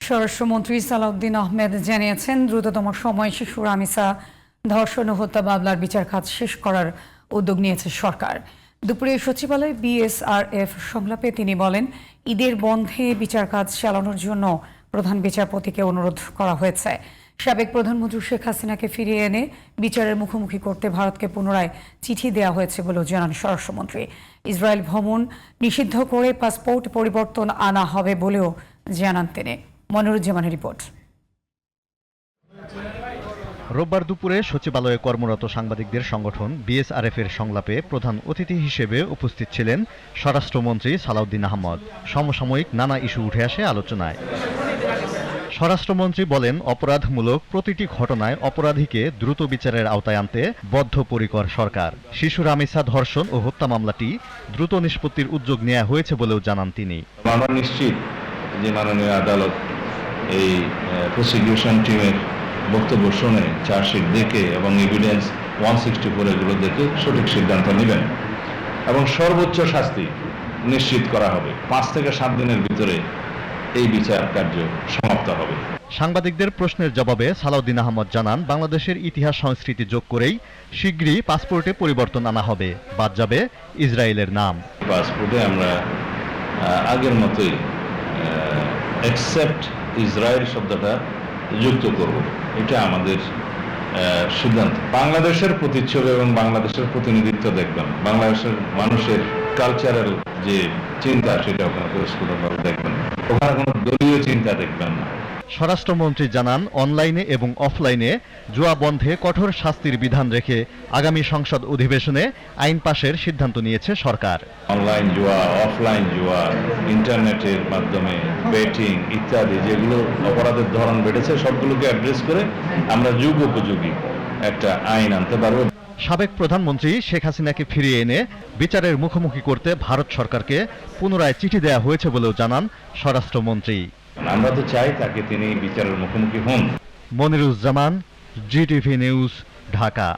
স্বরাষ্ট্রমন্ত্রী সালাউদ্দিন আহমেদ জানিয়েছেন, দ্রুততম সময়ে শিশু রামিসা ধর্ষণ ও হত্যা মামলার বিচার কাজ শেষ করার উদ্যোগ নিয়েছে সরকার। দুপুরে সচিবালয়ে বিএসআরএফ সংলাপে তিনি বলেন, ঈদের বন্ধে বিচার কাজ চালানোর জন্য প্রধান বিচারপতিকে অনুরোধ করা হয়েছে। সাবেক প্রধানমন্ত্রী শেখ হাসিনাকে ফিরিয়ে এনে বিচারের মুখোমুখি করতে ভারতকে পুনরায় চিঠি দেওয়া হয়েছে বলেও জানান স্বরাষ্ট্রমন্ত্রী। ইসরায়েল ভ্রমণ নিষিদ্ধ করে পাসপোর্ট পরিবর্তন আনা হবে বলেও জানান তিনি। মনিরুজ্জামানের রিপোর্ট। রোববার দুপুরে সচিবালয়ে কর্মরত সাংবাদিকদের সংগঠন বিএসআরএফ-এর সংলাপে প্রধান অতিথি হিসেবে উপস্থিত ছিলেন স্বরাষ্ট্রমন্ত্রী সালাউদ্দিন আহমদ। সমসাময়িক নানা ইস্যু উঠে আসে আলোচনায়। স্বরাষ্ট্রমন্ত্রী বলেন, অপরাধমূলক প্রতিটি ঘটনায় অপরাধীকে দ্রুত বিচারের আওতায় আনতে বদ্ধপরিকর সরকার। শিশু রামিসা ধর্ষণ ও হত্যা মামলাটি দ্রুত নিষ্পত্তির উদ্যোগ নেওয়া হয়েছে বলেও জানান তিনি। আমরা নিশ্চিত যে মাননীয় আদালত এই প্রসিকিউশন টিমের বক্তব্য শুনে চার্জশিট দেখে এবং এভিডেন্স 164 এগুলো দেখে সঠিক সিদ্ধান্ত নেবেন এবং সর্বোচ্চ শাস্তি নিশ্চিত করা হবে। 5 থেকে 7 দিনের ভিতরে এই বিচার কার্য সমাপ্ত হবে। সাংবাদিকদের প্রশ্নের জবাবে সালাউদ্দিন আহমদ জানান, বাংলাদেশের ইতিহাস সংস্কৃতি যোগ করেই শিগগিরই পাসপোর্টে পরিবর্তন আনা হবে, বাদ যাবে ইসরায়েলের নাম। পাসপোর্টে আমরা আগের মতোই অ্যাকসেপ্ট ইসরায়েল শব্দটা যুক্ত করব, এটা আমাদের সিদ্ধান্ত। বাংলাদেশের প্রতিচ্ছবি এবং বাংলাদেশের প্রতিনিধিত্ব দেখবেন, বাংলাদেশের মানুষের কালচারাল যে চিন্তা সেটা ওখানে পরিষ্কারভাবে দেখবেন, ওখানে কোনো দলীয় চিন্তা দেখবেন না। স্বরাষ্ট্রমন্ত্রী জানান, অনলাইনে এবং অফলাইনে জুয়া বন্ধে কঠোর শাস্তির বিধান রেখে আগামী সংসদ অধিবেশনে আইন পাশের সিদ্ধান্ত নিয়েছে সরকার। অনলাইন জুয়া, অফলাইন জুয়া, ইন্টারনেটের মাধ্যমে বেটিং ইত্যাদি যেগুলো অপরাধের ধরন বেড়েছে সবগুলোকে অ্যাড্রেস করে আমরা যুগ উপযোগী একটা আইন আনতে পারবো। সাবেক প্রধানমন্ত্রী শেখ হাসিনাকে ফিরিয়ে এনে বিচারের মুখোমুখি করতে ভারত সরকারকে পুনরায় চিঠি দেওয়া হয়েছে বলেও জানান স্বরাষ্ট্রমন্ত্রী। আমরা তো চাই তাকে তিনি বিচারের মুখোমুখি হন। Moniruzzaman, GTV news, Dhaka.